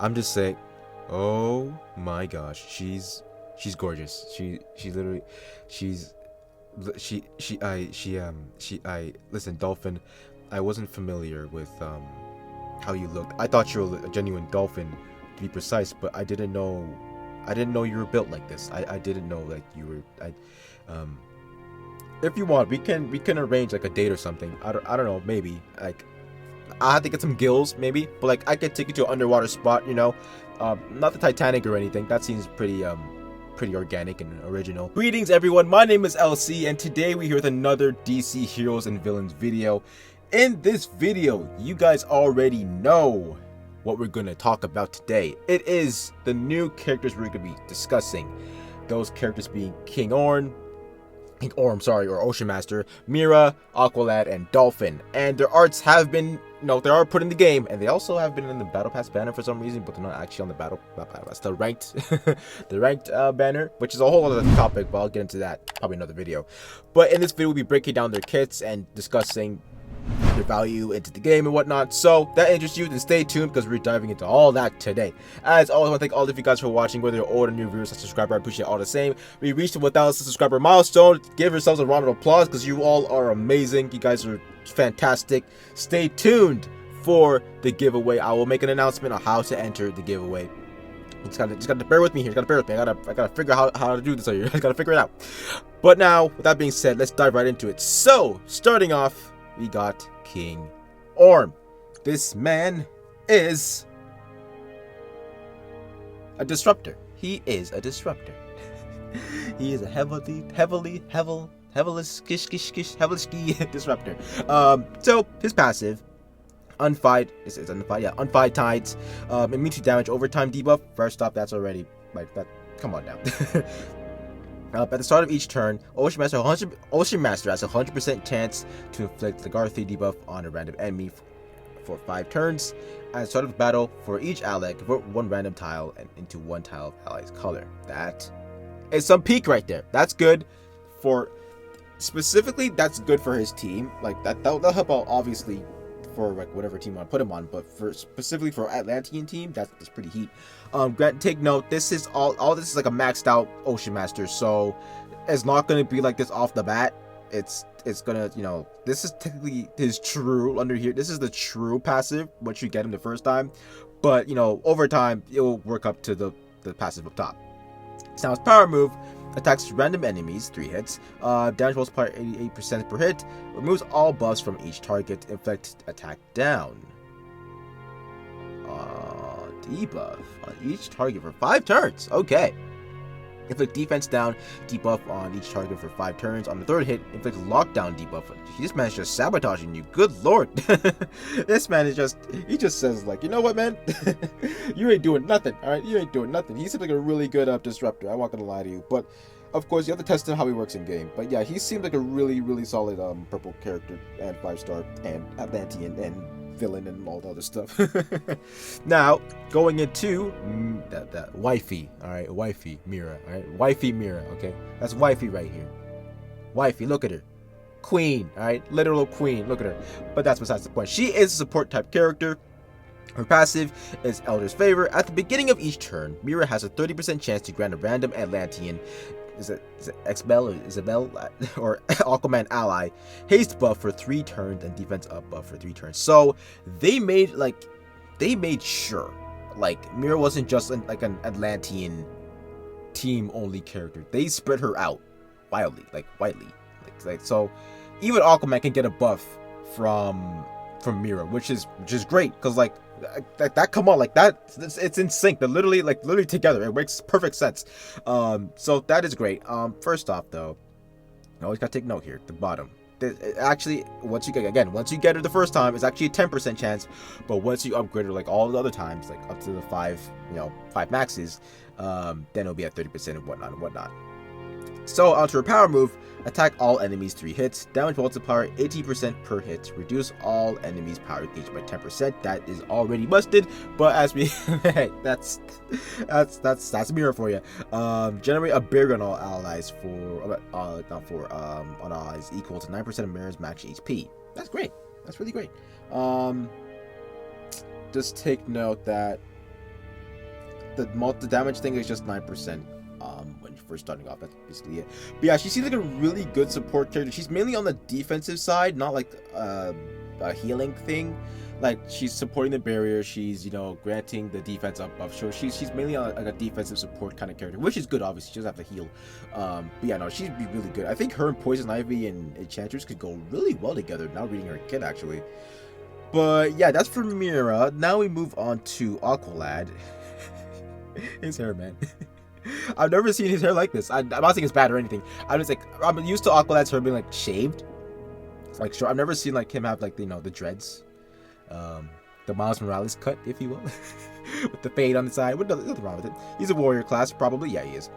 I'm just saying, oh my gosh, she's gorgeous. She literally, she's she I listen, Dolphin. I wasn't familiar with how you looked. I thought you were a genuine dolphin, to be precise, but I didn't know you were built like this. I didn't know like you were. Um, if you want, we can arrange like a date or something. I don't know, maybe like I have to get some gills, maybe, but like I could take you to an underwater spot, not the Titanic or anything. That seems pretty organic and original. Greetings, everyone. My name is LC, and today we're here with another DC Heroes and Villains video. In this video, you guys already know what we're gonna talk about today. It is the new characters we're gonna be discussing. Those characters being or Ocean Master, Mera, AQUALAD, and Dolphin. And their arts have been, they are put in the game, and they also have been in the Battle Pass banner for some reason, but they're not actually on the Battle Pass, the ranked, the ranked banner, which is a whole other topic, but I'll get into that probably another video. But in this video, we'll be breaking down their kits and discussing their value into the game and whatnot. So that interests you, then stay tuned because we're diving into all that today. As always, I want to thank all of you guys for watching, whether you're old or new viewers or subscriber. I appreciate all the same. We reached the 1,000 subscriber milestone. Give yourselves a round of applause because you all are amazing. You guys are fantastic. Stay tuned for the giveaway. I will make an announcement on how to enter the giveaway. Just gotta bear with me here. I gotta figure out how to do this here. I gotta figure it out. But now, with that being said, let's dive right into it. So, starting off, we got King Orm. This man is a disruptor. He is a disruptor. He is a heavily disruptor. So his passive, Unfight, Unfight Tides, immune to damage overtime debuff. First off, that's already like that. Come on now. At the start of each turn, Ocean Master has a 100% chance to inflict the Garthi debuff on a random enemy for 5 turns. At the start of the battle, for each ally, convert one random tile into one tile of ally's color. That is some peak right there. That's good for, specifically, that's good for his team. Like that'll help out obviously for like whatever team I want to put him on, but for specifically for Atlantean team, that's pretty heat. Take note, this is all this is like a maxed out Ocean Master, so it's not gonna be like this off the bat. It's gonna, this is technically his true under here. This is the true passive, what you get him the first time, but over time it will work up to the passive up top. Now his power move attacks random enemies, 3 hits, damage multiplier 88% per hit, removes all buffs from each target, inflict attack down. Debuff on each target for 5 turns. Okay. Inflict defense down, debuff on each target for 5 turns. On the 3rd hit, inflict lockdown debuff. This man is just sabotaging you. Good lord. This man is he just says like, you know what, man? You ain't doing nothing, alright? You ain't doing nothing. He seems like a really good disruptor. I'm not gonna lie to you. But, of course, you have to test him how he works in game. But yeah, he seems like a really, really solid purple character and 5-star and Atlantean and villain and all the other stuff. Now, going into that wifey, alright, wifey Mera, alright, wifey Mera, okay, that's wifey right here. Wifey, look at her, queen, alright, literal queen, look at her. But that's besides the point. She is a support type character. Her passive is Elder's Favor. At the beginning of each turn, Mera has a 30% chance to grant a random Atlantean, is it X-Bell or Isabel or Aquaman ally haste buff for 3 turns and defense up buff for 3 turns. So they made sure like Mera wasn't just like an Atlantean team only character. They spread her out widely. Like so even Aquaman can get a buff from Mera, which is great because like that come on, like that it's in sync. They're literally together. It makes perfect sense. So that is great. First off though, you always gotta take note here, the bottom. Actually, once you get her the first time, it's actually a 10% chance, but once you upgrade her like all the other times, like up to the 5 maxes, then it'll be at 30% and whatnot. So onto her power move, attack all enemies 3 hits, damage multiplier 80% per hit, reduce all enemies power gauge by 10%. That is already busted, but as we hey, that's Mera for you. Generate a barrier on all allies on allies equal to 9% of Mera's max HP. That's great. That's really great. Just take note that the damage thing is just 9%. When you're first starting off, that's basically it. But yeah, she seems like a really good support character. She's mainly on the defensive side, not like a healing thing. Like, she's supporting the barrier, she's, you know, granting the defense up buff. So she's mainly on like a defensive support kind of character, which is good, obviously. She doesn't have to heal. But yeah, no, she'd be really good. I think her and Poison Ivy and Enchantress could go really well together, now reading her kit, actually. But yeah, that's for Mera. Now we move on to AQUALAD. His hair, man. I've never seen his hair like this. I'm not saying it's bad or anything. I'm just like, I'm used to AQUALAD's hair being like shaved. Like, sure, I've never seen like him have like, you know, the dreads. The Miles Morales cut, if you will. With the fade on the side. Nothing wrong with it. He's a warrior class, probably. Yeah, he is.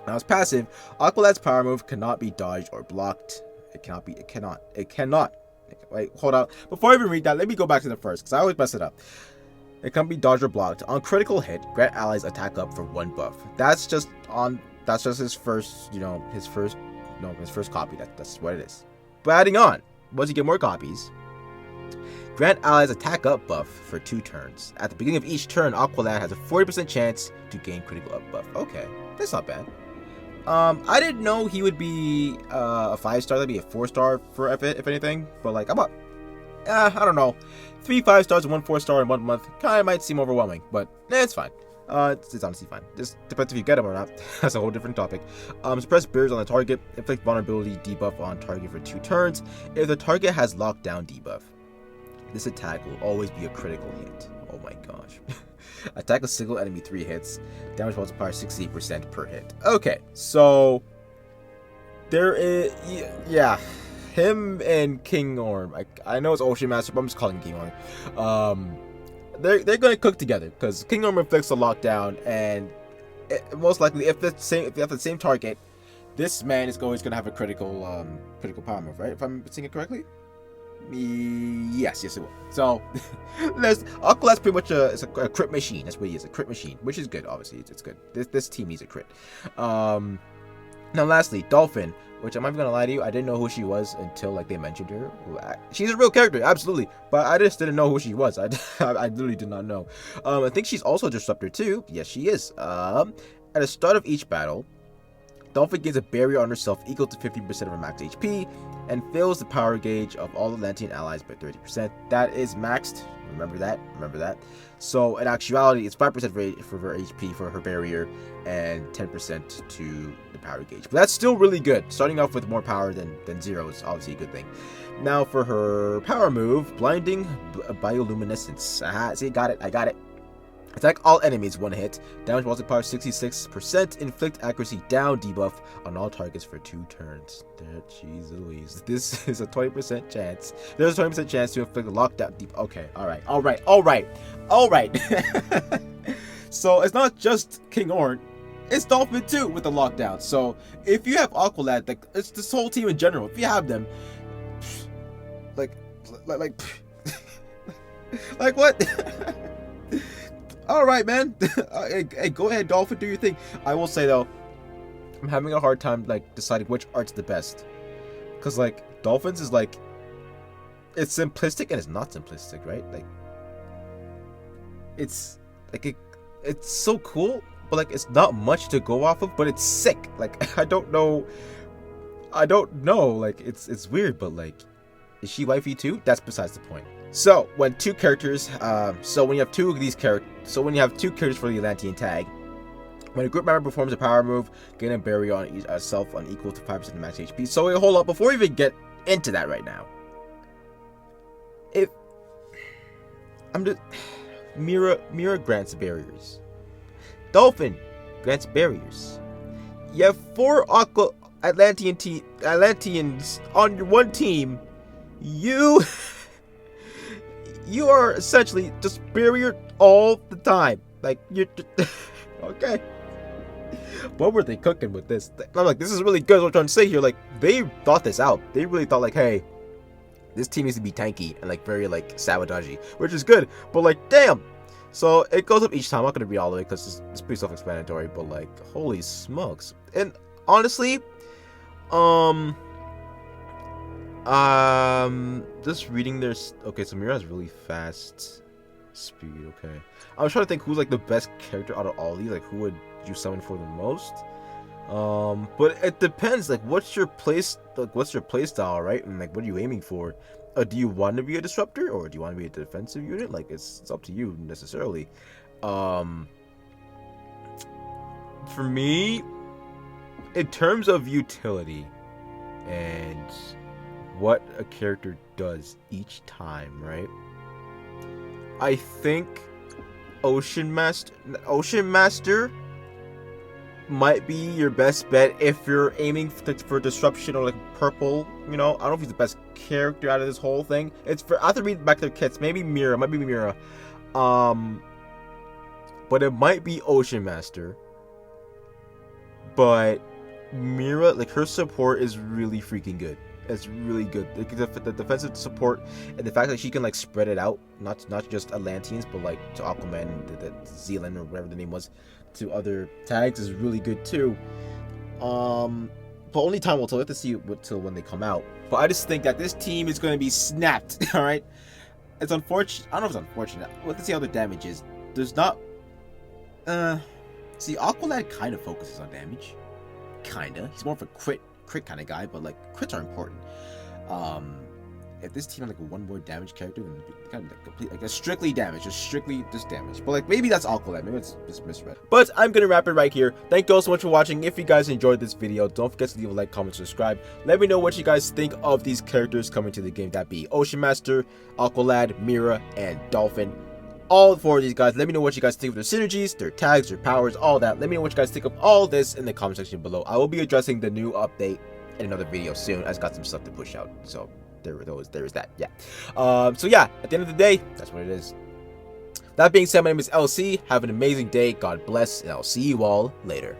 Now, his passive, AQUALAD's power move cannot be dodged or blocked. It cannot. Wait, hold on. Before I even read that, let me go back to the first, because I always mess it up. It can't be dodged or blocked. On critical hit, grant allies attack up for 1 buff. That's just his first, you know, his first copy. That's what it is. But adding on, once you get more copies, grant allies attack up buff for 2 turns. At the beginning of each turn, AQUALAD has a 40% chance to gain critical up buff. Okay, that's not bad. I didn't know he would be a 5-star. That'd be a 4-star for if anything. But like, I don't know. 3 5-stars and 1 4-star in 1 month kind of might seem overwhelming, but it's fine. It's honestly fine. Just depends if you get them or not. That's a whole different topic. Suppress barriers on the target. Inflict vulnerability debuff on target for 2 turns. If the target has lockdown debuff, this attack will always be a critical hit. Oh my gosh. Attack a single enemy 3 hits. Damage multiplier 68% per hit. Okay, so there is, yeah, him and King Orm. I know it's Ocean Master, but I'm just calling him King Orm. They're gonna cook together because King Orm inflicts a lockdown, and most likely if they have the same target, this man is always gonna have a critical power move, right? If I'm seeing it correctly. Yes, it will. So, AQUALAD's pretty much a crit machine. That's what he is, a crit machine, which is good. Obviously, it's good. This team needs a crit. Now, lastly, Dolphin, which I'm not gonna lie to you, I didn't know who she was until like they mentioned her. She's a real character, absolutely, but I just didn't know who she was. I literally did not know. I think she's also a disruptor too. Yes, she is. At the start of each battle, Dolphin gains a barrier on herself equal to 15% of her max HP, and fills the power gauge of all Atlantean allies by 30%. That is maxed. Remember that. So in actuality, it's 5% for her HP for her barrier, and 10% to the power gauge. But that's still really good. Starting off with more power than 0 is obviously a good thing. Now for her power move, blinding bioluminescence. Aha, see, I got it. Attack all enemies 1 hit. Damage multiplier 66%. Inflict accuracy down debuff on all targets for 2 turns. Jeez Louise. This is a 20% chance. There's a 20% chance to inflict a lockdown deep. Okay, alright. So it's not just King Orn. It's Dolphin too with the lockdown. So if you have AQUALAD, like it's this whole team in general. If you have them, like what? Alright, man. Hey, go ahead, Dolphin, do your thing. I will say, though, I'm having a hard time, like, deciding which art's the best. Because, like, Dolphin's is, like, it's simplistic and it's not simplistic, right? Like, it's, like, it's so cool, but, like, it's not much to go off of, but it's sick. Like, I don't know, like, it's weird, but, like, is she wifey too? That's besides the point. So when you have two characters for the Atlantean tag, when a group member performs a power move, gain a barrier on itself on equal to 5% of max HP. So wait, hold up, before we even get into that right now, Mera grants barriers. Dolphin grants barriers. You have 4 Atlanteans on your one team. You are essentially just barrier all the time. Like, you're okay. What were they cooking with this? I'm like, this is really good. What I'm trying to say here, like, they thought this out. They really thought, like, hey, this team needs to be tanky and like very like sabotagey, which is good. But like, damn. So it goes up each time. I'm not gonna read all of it because it's pretty self-explanatory. But like, holy smokes! And honestly, just reading their okay. So Mera's really fast. Speed, okay. I was trying to think who's like the best character out of all these. Like, who would you summon for the most? But it depends. Like, what's your play style, right? And like, what are you aiming for? Do you want to be a disruptor, or do you want to be a defensive unit? Like, it's up to you necessarily. For me, in terms of utility and what a character does each time, right? I think Ocean Master might be your best bet if you're aiming for disruption or like purple. You know, I don't know if he's the best character out of this whole thing. It's for I have to read back their kits. Maybe Mera, might be Mera. But it might be Ocean Master. But Mera, like, her support is really freaking good. It's really good. The defensive support and the fact that she can like spread it out, not just Atlanteans, but like to Aquaman, the Zealand or whatever the name was, to other tags is really good too. But only time will tell. We have to see till when they come out. But I just think that this team is going to be snapped. All right, it's unfortunate. I don't know if it's unfortunate. We'll have to see how the damage is. There's not. See, AQUALAD kind of focuses on damage. Kinda. He's more of a crit kind of guy, but like crits are important. If this team had like a one more damage character, then kind of like complete, like a strictly damage, just damage. But like maybe that's AQUALAD, maybe it's just misread. But I'm gonna wrap it right here. Thank you all so much for watching. If you guys enjoyed this video, don't forget to leave a like, comment, subscribe. Let me know what you guys think of these characters coming to the game. That be Ocean Master, AQUALAD, Mera, and Dolphin. All four of these guys, let me know what you guys think of their synergies, their tags, their powers, all that. Let me know what you guys think of all this in the comment section below. I will be addressing the new update in another video soon. I just got some stuff to push out, so there is that. Yeah. So yeah, at the end of the day, that's what it is. That being said, my name is LC. Have an amazing day. God bless, and I'll see you all later.